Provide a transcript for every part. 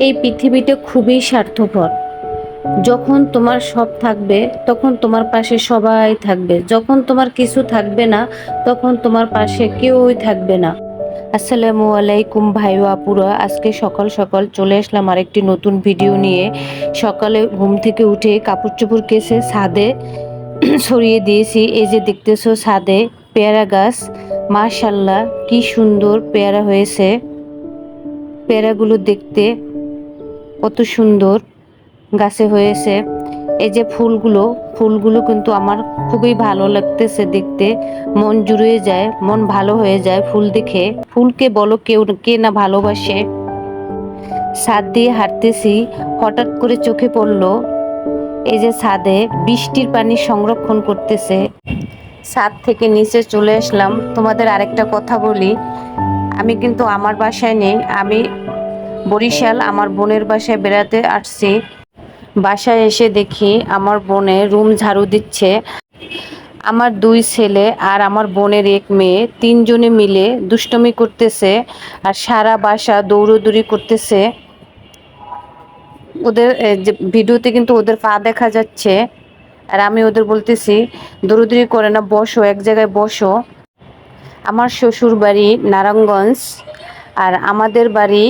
এই পৃথিবীটা খুবই স্বার্থপর। যখন তোমার সব থাকবে তখন তোমার পাশে সবাই থাকবে, যখন তোমার কিছু থাকবে না তখন তোমার পাশে কেউই থাকবে না। আসসালামু আলাইকুম ভাই ও আপুরা, আজকে সকাল সকাল চলে আসলাম আরেকটি নতুন ভিডিও নিয়ে। সকালে ঘুম থেকে উঠে কাপড় চোপড় কেচে ছাদে ছড়িয়ে দিয়েছি। এই যে দেখতেছো ছাদে পেয়ারা গাছ, মাশাল্লাহ কি সুন্দর পেয়ারা হয়েছে। পেয়ারাগুলো দেখতে কত সুন্দর গাছে হয়েছে। এই যে ফুলগুলো, ফুলগুলো কিন্তু আমার খুবই ভালো লাগতেছে দেখতে। মন জুড়িয়ে যায়, মন ভালো হয়ে যায় ফুল দেখে। ফুলকে বলো কেউ কে না ভালোবাসে। ছাদ দিয়ে হাঁটতেছি, হঠাৎ করে চোখে পড়লো এই যে ছাদে বৃষ্টির পানি সংরক্ষণ করতেছে। ছাদ থেকে নিচে চলে আসলাম। তোমাদের আরেকটা কথা বলি, আমি কিন্তু আমার বাসায় নেই, আমি বরিশাল আমার বোনের বাসায় বেড়াতে আসছি। বাসায় এসে দেখি আমার বোনে রুম ঝাড়ু দিচ্ছে। আমার দুই ছেলে আর আমার বোনের এক মেয়ে, তিনজনে মিলে দুষ্টমি করতেছে আর সারা বাসা দৌড়দৌড়ি করতেছে। ওদের যে ভিডিওতে কিন্তু ওদের পা দেখা যাচ্ছে। আর আমি ওদের বলতেছি দৌড়দৌড়ি করে না, বসো এক জায়গায় বসো। আমার শ্বশুর বাড়ি নারায়ণগঞ্জ আর আমাদের বাড়ি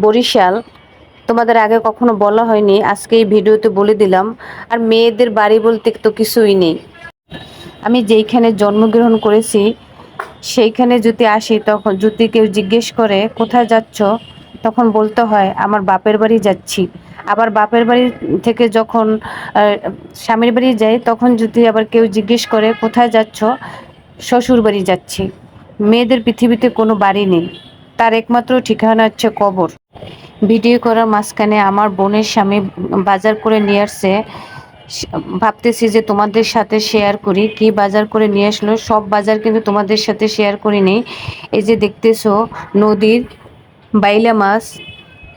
বরিশাল। তোমাদের আগে কখনো বলা হয়নি, আজকে এই ভিডিওতে বলে দিলাম। আর মেয়েদের বাড়ি বলতে তো কিছুই নেই। আমি যেইখানে জন্মগ্রহণ করেছি সেইখানে যদি আসি, তখন যদি কেউ জিজ্ঞেস করে কোথায় যাচ্ছ, তখন বলতে হয় আমার বাপের বাড়ি যাচ্ছি। আবার বাপের বাড়ি থেকে যখন স্বামীর বাড়ি যাই, তখন যদি আবার কেউ জিজ্ঞেস করে কোথায় যাচ্ছ, শ্বশুর বাড়ি যাচ্ছি। মেয়েদের পৃথিবীতে কোনো বাড়ি নেই, তার একমাত্র ঠিকানা হচ্ছে কবর। ভিডিও করার মাঝখানে আমার বোনের স্বামী বাজার করে নিয়ে আসছে। ভাবতেছি যে তোমাদের সাথে শেয়ার করি, কি বাজার করে নিয়ে আসলো। সব বাজার কিন্তু তোমাদের সাথে শেয়ার করিনি। এই যে দেখতেছো নদীর বাইলা মাছ,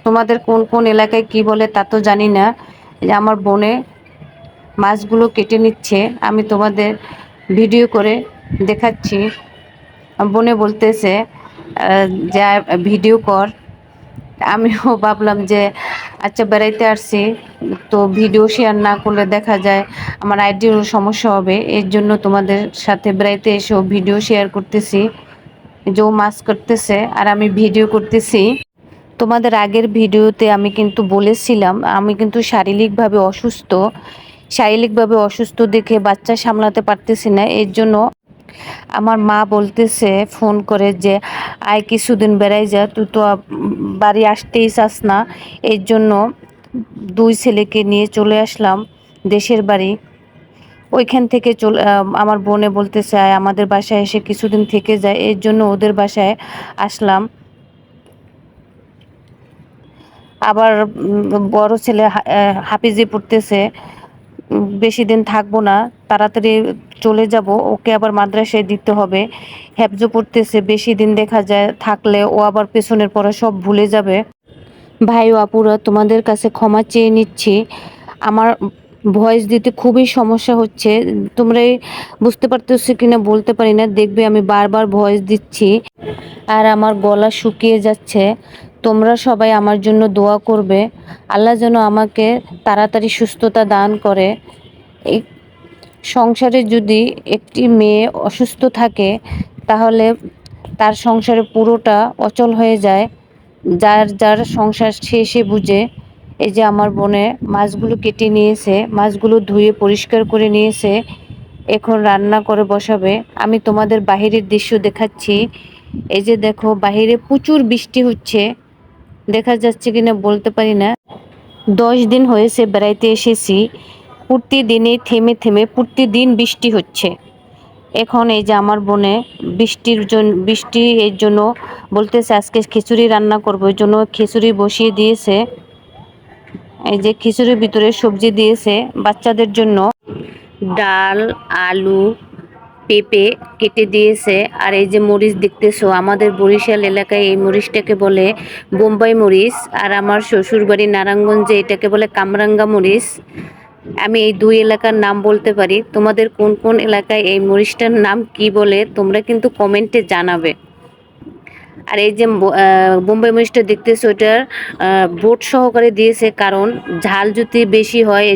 তোমাদের কোন কোন এলাকায় কি বলে তা তো জানি না। যে আমার বোনে মাছগুলো কেটে নিচ্ছে, আমি তোমাদের ভিডিও করে দেখাচ্ছি। বোনে বলতেছে যা ভিডিও কর। আমিও ভাবলাম যে আচ্ছা বেড়াইতে আসছি, তো ভিডিও শেয়ার না করলে দেখা যায় আমার আইডিরও সমস্যা হবে। এর জন্য তোমাদের সাথে বেড়াইতে এসেও ভিডিও শেয়ার করতেছি। যে ও মাছ করতেছে আর আমি ভিডিও করতেছি। তোমাদের আগের ভিডিওতে আমি কিন্তু বলেছিলাম আমি কিন্তু শারীরিকভাবে অসুস্থ। শারীরিকভাবে অসুস্থ দেখে বাচ্চা সামলাতে পারতেছি না। এর জন্য আমার মা বলতেছে ফোন করে যে আয় কিছুদিন বেড়াই যা, তুই তো বাড়ি আসতেই চাস না। এর জন্য দুই ছেলেকে নিয়ে চলে আসলাম দেশের বাড়ি। ওইখান থেকে আমার বোনে বলতেছে আয় আমাদের বাসায় এসে কিছুদিন থেকে যায়, এর জন্য ওদের বাসায় আসলাম। আবার বড় ছেলে হাফিজে পড়তেছে, বেশি দিন থাকবো না, তাড়াতাড়ি চলে যাব। ওকে আবার মাদ্রাসায় দিতে হবে। হেফজো পড়তেছে, বেশি দিন দেখা যায় থাকলে ও আবার পেছনের পড়া সব ভুলে যাবে। ভাই ও আপুরা, তোমাদের কাছে ক্ষমা চেয়ে নিচ্ছি। আমার ভয়েস দিতে খুবই সমস্যা হচ্ছে, তোমরাই বুঝতে পারতেছো কিনা বলতে পারি না। দেখবে আমি বারবার ভয়েস দিচ্ছি আর আমার গলা শুকিয়ে যাচ্ছে। তোমরা সবাই আমার জন্য দোয়া করবে, আল্লাহ যেন আমাকে তাড়াতাড়ি সুস্থতা দান করে। এই সংসারে যদি একটি মেয়ে অসুস্থ থাকে, তাহলে তার সংসারে পুরোটা অচল হয়ে যায়। যার যার সংসার সে বুঝে। এই যে আমার বোনে মাছগুলো কেটে নিয়েছে, মাছগুলো ধুয়ে পরিষ্কার করে নিয়েছে, এখন রান্না করে বসাবে। আমি তোমাদের বাহিরের দৃশ্য দেখাচ্ছি। এই যে দেখো বাহিরে প্রচুর বৃষ্টি হচ্ছে, দেখা যাচ্ছে কিনা বলতে পারি না। 10 দিন হয়েছে বেড়াইতে এসেছি, প্রতিদিনই থেমে থেমে প্রতিদিন বৃষ্টি হচ্ছে। এখন এই যে আমার বোনে বৃষ্টি এর জন্য বলতেছে আজকে খিচুড়ি রান্না করবো, ওই জন্য খিচুড়ি বসিয়ে দিয়েছে। এই যে খিচুড়ির ভিতরে সবজি দিয়েছে বাচ্চাদের জন্য, ডাল, আলু, পেঁপে কেটে দিয়েছে। আর এই যে মরিচ দেখতেছো, আমাদের বরিশাল এলাকায় এই মরিচটাকে বলে বোম্বাই মরিচ, আর আমার শ্বশুর বাড়ি নারায়ণগঞ্জে এটাকে বলে কামরাঙ্গা মরিচ। আমি এই দুই এলাকার নাম বলতে পারি। তোমাদের কোন কোন এলাকায় এই মরিচটার নাম কি বলে তোমরা কিন্তু কমেন্টে জানাবে। আর এই যে বোম্বাই মরিচটা দেখতেছে ওইটার বোট সহকারে দিয়েছে, কারণ ঝাল যদি বেশি হয়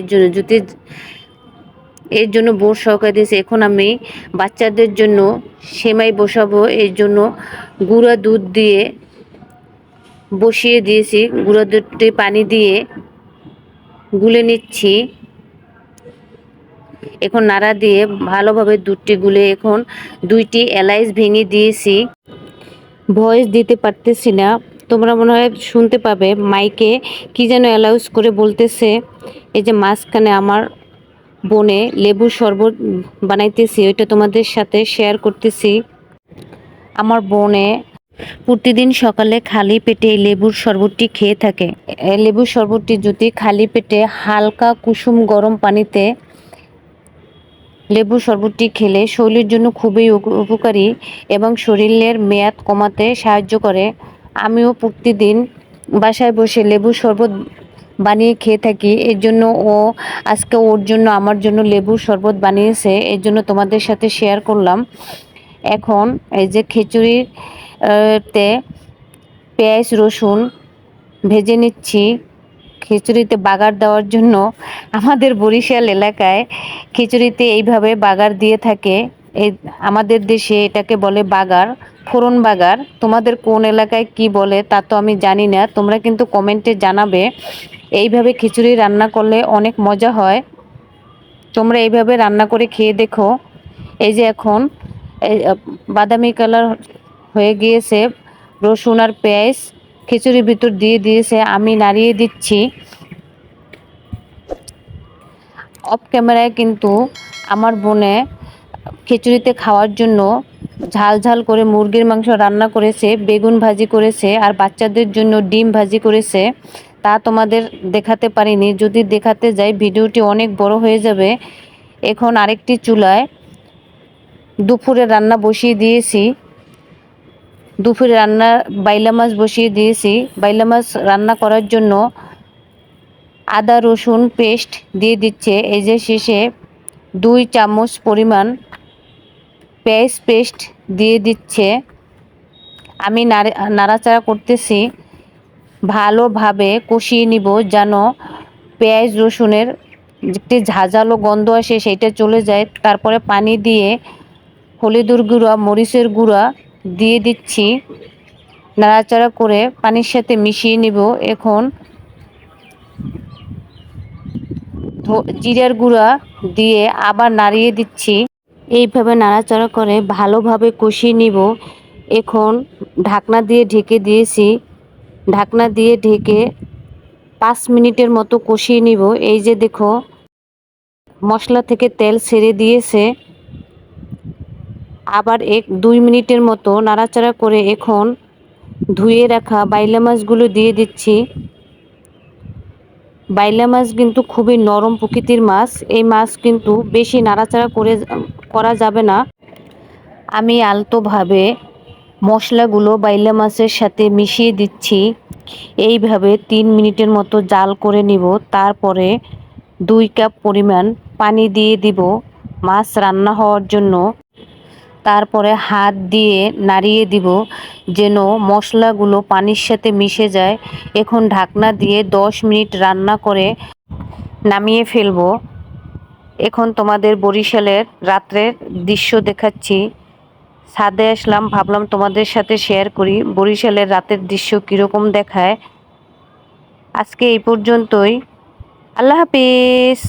এর জন্য বোট সহকারে দিয়েছে। এখন আমি বাচ্চাদের জন্য সেমাই বসাবো, এর জন্য গুঁড়া দুধ দিয়ে বসিয়ে দিয়েছি। গুঁড়া দুধটি পানি দিয়ে গুলে নিচ্ছি। এখন নাড়া দিয়ে ভালোভাবে দুধটি গুলে এখন 2টি এলাচ ভেঙে দিয়েছি। ভয়েস দিতে পারতেছি না, তোমরা মনে হয় শুনতে পাবে মাইকে কি যেন অ্যালাউন্স করে বলতেছে। এই যে মাঝখানে আমার বনে লেবুর শরবত বানাইতেছি, ওইটা তোমাদের সাথে শেয়ার করতেছি। আমার বনে প্রতিদিন সকালে খালি পেটে এই লেবুর শরবতটি খেয়ে থাকে। এই লেবুর শরবতটি যদি খালি পেটে হালকা কুসুম গরম পানিতে লেবুর শরবতটি খেলে শরীরের জন্য খুবই উপকারী এবং শরীরের মেয়াদ কমাতে সাহায্য করে। আমিও প্রতিদিন বাসায় বসে লেবুর শরবত বানিয়ে খেয়ে থাকি। এর জন্য আজকে ওর জন্য আমার জন্য লেবুর শরবত বানিয়েছে, এর জন্য তোমাদের সাথে শেয়ার করলাম। এখন এই যে খিচুড়ির তে পেঁয়াজ রসুন ভেজে নিচ্ছি খিচুড়িতে বাগার দেওয়ার জন্য। আমাদের বরিশাল এলাকায় খিচুড়িতে এইভাবে বাগার দিয়ে থাকে। এই আমাদের দেশে এটাকে বলে বাগার, ফোড়ন বাগার। তোমাদের কোন এলাকায় কি বলে তা তো আমি জানি না, তোমরা কিন্তু কমেন্টে জানাবে। এইভাবে খিচুড়ি রান্না করলে অনেক মজা হয়, তোমরা এইভাবে রান্না করে খেয়ে দেখো। এই যে এখন বাদামি কালার হয়ে গিয়েছে, রসুন আর পেঁয়াজ খিচুড়ির ভিতর দিয়ে দিয়েছে, আমি নাড়িয়ে দিচ্ছি। অফ ক্যামেরায় কিন্তু আমার বোনে খিচুড়িতে খাওয়ার জন্য ঝাল ঝাল করে মুরগির মাংস রান্না করেছে, বেগুন ভাজি করেছে আর বাচ্চাদের জন্য ডিম ভাজি করেছে। তা তোমাদের দেখাতে পারিনি, যদি দেখাতে যাই ভিডিওটি অনেক বড় হয়ে যাবে। এখন আরেকটি চুলায় দুপুরে রান্না বসিয়ে দিয়েছি। দুপুরে রান্না বাইলা মাছ বসিয়ে দিয়েছি। বাইলা মাছ রান্না করার জন্য আদা রসুন পেস্ট দিয়ে দিচ্ছে। এই যে শেষে 2 চামচ পরিমাণ পেঁয়াজ পেস্ট দিয়ে দিচ্ছে। আমি নাড়াচাড়া করতেছি, ভালোভাবে কষিয়ে নিব যেন পেঁয়াজ রসুনের একটি ঝাঁঝালো গন্ধ আসে সেইটা চলে যায়। তারপরে পানি দিয়ে হলুদের গুঁড়া মরিচের গুঁড়া দিয়ে দিচ্ছি, নাড়াচাড়া করে পানির সাথে মিশিয়ে নিব। এখন জিরার গুঁড়া দিয়ে আবার নাড়িয়ে দিচ্ছি। এইভাবে নাড়াচাড়া করে ভালোভাবে কষিয়ে নিব। এখন ঢাকনা দিয়ে ঢেকে দিয়েছি, ঢাকনা দিয়ে ঢেকে 5 মিনিটের মতো কষিয়ে নিব। এই যে দেখো মশলা থেকে তেল ছেড়ে দিয়েছে। আবার 1-2 মিনিটের মতো নাড়াচাড়া করে এখন ধুয়ে রাখা বাইলা মাছগুলো দিয়ে দিচ্ছি। বাইলা মাছ কিন্তু খুবই নরম প্রকৃতির মাছ, এই মাছ কিন্তু বেশি নাড়াচাড়া করা যাবে না। আমি আলতোভাবে মশলাগুলো বাইলা মাছের সাথে মিশিয়ে দিচ্ছি। এইভাবে 3 মিনিটের মতো জাল করে নিব। তারপরে 2 কাপ পরিমাণ পানি দিয়ে দিব মাছ রান্না হওয়ার জন্য। তারপরে হাত দিয়ে নাড়িয়ে দিব যেন মশলাগুলো পানির সাথে মিশে যায়। এখন ঢাকনা দিয়ে 10 মিনিট রান্না করে নামিয়ে ফেলবো। এখন তোমাদের বরিশালের রাত্রের দৃশ্য দেখাচ্ছি। ছাদে আসলাম, ভাবলাম তোমাদের সাথে শেয়ার করি বরিশালের রাতের দৃশ্য কীরকম দেখায়। আজকে এই পর্যন্তই, আল্লাহ হাফিজ।